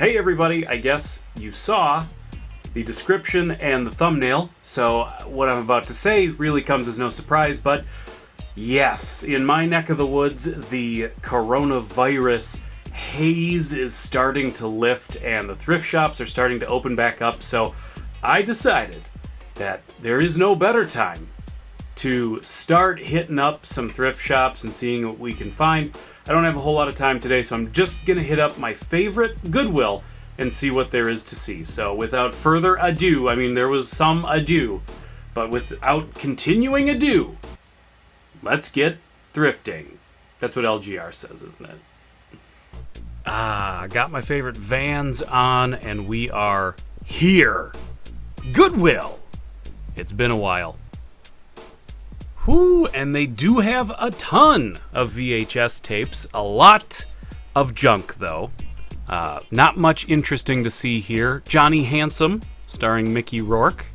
Hey everybody, I guess you saw the description and the thumbnail, so what I'm about to say really comes as no surprise, but yes, in my neck of the woods, the coronavirus haze is starting to lift and the thrift shops are starting to open back up, so I decided that there is no better time to start hitting up some thrift shops and seeing what we can find. I don't have a whole lot of time today, so I'm just gonna hit up my favorite Goodwill and see what there is to see. So without further ado, I mean there was some ado, but without continuing ado, let's get thrifting. That's what LGR says, isn't it? Got my favorite Vans on and we are here. Goodwill. It's been a while. Whoo, and they do have a ton of VHS tapes. A lot of junk, though. Not much interesting to see here. Johnny Handsome, starring Mickey Rourke.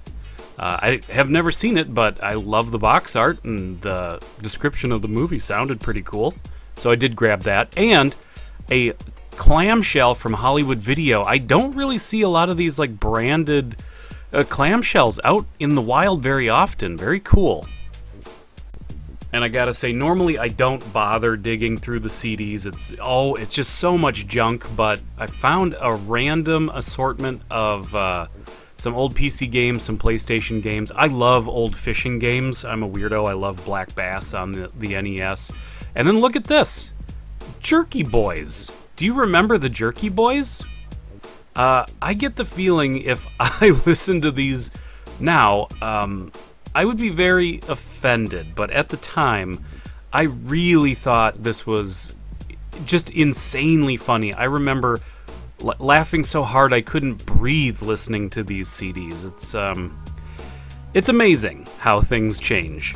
I have never seen it, but I love the box art, and the description of the movie sounded pretty cool. So I did grab that. And a clamshell from Hollywood Video. I don't really see a lot of these like branded clamshells out in the wild very often. Very cool. And I gotta say, normally I don't bother digging through the CDs. It's just so much junk, but I found a random assortment of some old PC games, some PlayStation games. I love old fishing games. I'm a weirdo. I love Black Bass on the NES. And then look at this. Jerky Boys. Do you remember the Jerky Boys? I get the feeling if I listen to these now, I would be very offended, but at the time, I really thought this was just insanely funny. I remember laughing so hard I couldn't breathe listening to these CDs. It's amazing how things change.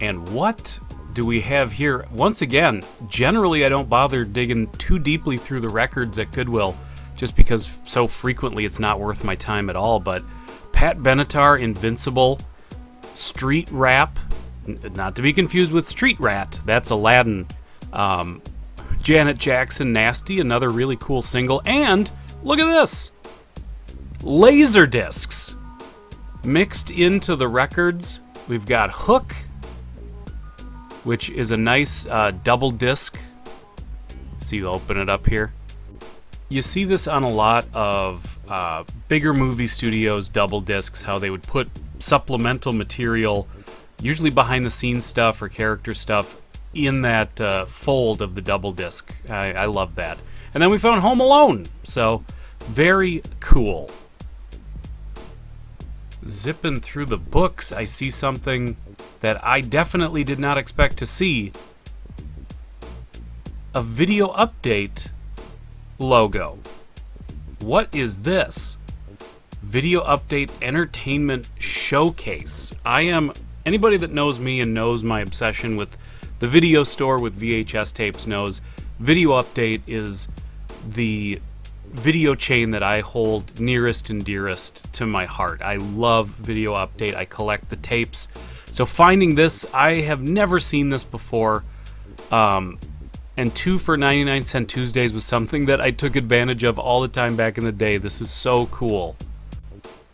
And what do we have here? Once again, generally I don't bother digging too deeply through the records at Goodwill, just because so frequently it's not worth my time at all, but Pat Benatar, Invincible, Street Rap, not to be confused with Street Rat, that's Aladdin. Janet Jackson, Nasty, another really cool single. And look at this, laserdiscs mixed into the records. We've got Hook, which is a nice double disc. So you open it up here. You see this on a lot of bigger movie studios, double discs, how they would put supplemental material, usually behind the scenes stuff or character stuff, in that fold of the double disc. I love that. And then we found Home Alone, so very cool. Zipping through the books, I see something that I definitely did not expect to see. A Video Update logo. What is this? Video Update Entertainment Showcase. Anybody that knows me and knows my obsession with the video store with VHS tapes knows Video Update is the video chain that I hold nearest and dearest to my heart. I love Video Update. I collect the tapes. So finding this, I have never seen this before. And 2 for 99-cent Tuesdays was something that I took advantage of all the time back in the day. This is so cool.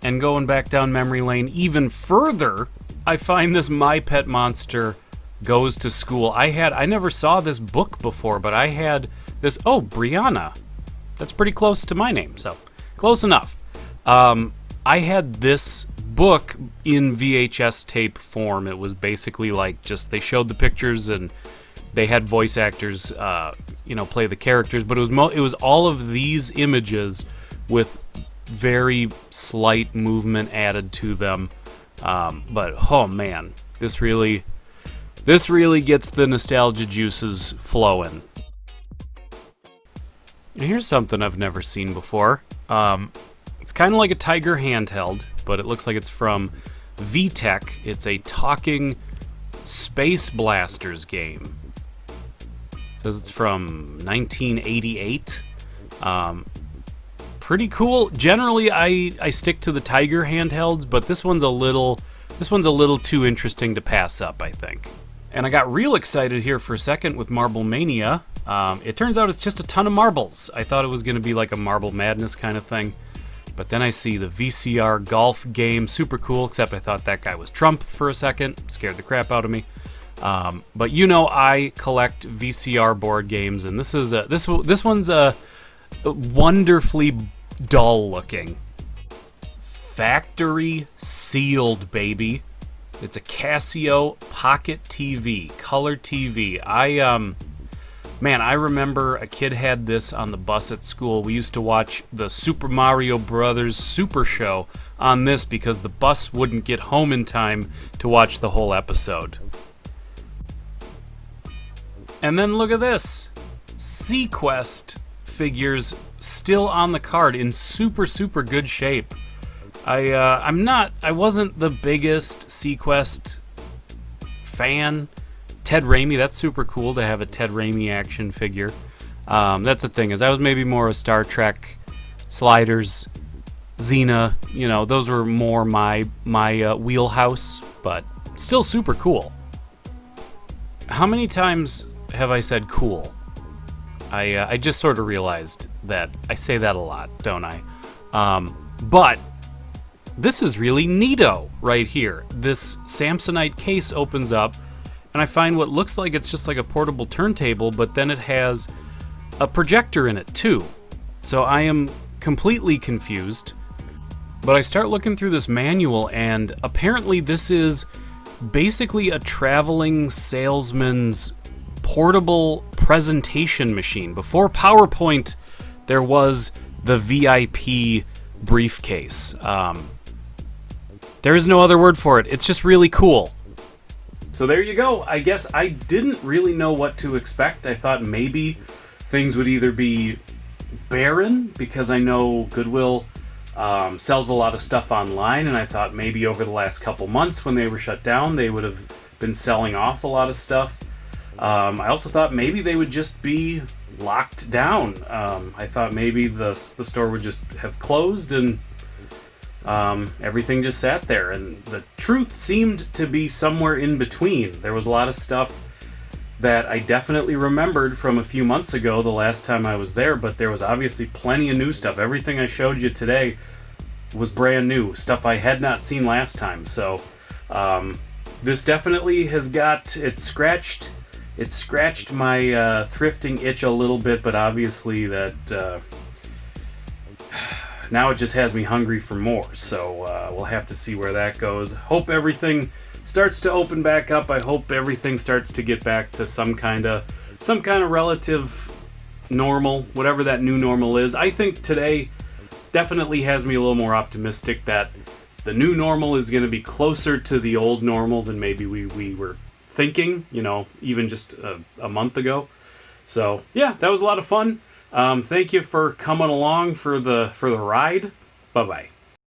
And going back down memory lane even further, I find this My Pet Monster Goes to School. I never saw this book before, but I had this, Brianna. That's pretty close to my name, so close enough. I had this book in VHS tape form. It was basically like just, they showed the pictures and they had voice actors, play the characters, but it was all of these images with very slight movement added to them, but oh man, this really gets the nostalgia juices flowing. And here's something I've never seen before. It's kind of like a Tiger handheld, but it looks like it's from VTech. It's a talking Space Blasters game. It says it's from 1988. Pretty cool. Generally, I stick to the Tiger handhelds, but this one's a little too interesting to pass up, I think. And I got real excited here for a second with Marble Mania. It turns out it's just a ton of marbles. I thought it was going to be like a Marble Madness kind of thing. But then I see the VCR golf game, super cool, except I thought that guy was Trump for a second. Scared the crap out of me. But you know I collect VCR board games, and this one's wonderfully dull looking. Factory sealed, baby. It's a Casio Pocket TV, color TV. I remember a kid had this on the bus at school. We used to watch the Super Mario Brothers Super Show on this because the bus wouldn't get home in time to watch the whole episode. And then look at this. Sequest figures still on the card in super, super good shape. I wasn't the biggest Sequest fan. Ted Raimi, that's super cool to have a Ted Raimi action figure. That's the thing, is I was maybe more a Star Trek, Sliders, Xena, those were more my wheelhouse, but still super cool. How many times have I said cool? I just sort of realized that I say that a lot, don't I? But this is really neato right here. This Samsonite case opens up, and I find what looks like it's just like a portable turntable, but then it has a projector in it too. So I am completely confused. But I start looking through this manual, and apparently this is basically a traveling salesman's portable presentation machine. Before PowerPoint, there was the VIP briefcase. There is no other word for it. It's just really cool. So there you go. I guess I didn't really know what to expect. I thought maybe things would either be barren, because I know Goodwill sells a lot of stuff online, and I thought maybe over the last couple months when they were shut down, they would have been selling off a lot of stuff. I also thought maybe they would just be locked down. I thought maybe the store would just have closed and everything just sat there, and the truth seemed to be somewhere in between. There was a lot of stuff that I definitely remembered from a few months ago, the last time I was there, but there was obviously plenty of new stuff. Everything I showed you today was brand new, stuff I had not seen last time. So this definitely has got it scratched my thrifting itch a little bit, but obviously that now it just has me hungry for more, so we'll have to see where that goes. Hope everything starts to open back up. I hope everything starts to get back to some kind of relative normal, whatever that new normal is. I think today definitely has me a little more optimistic that the new normal is going to be closer to the old normal than maybe we were thinking, even just a month ago. So yeah, that was a lot of fun. Thank you for coming along for the ride. Bye-bye.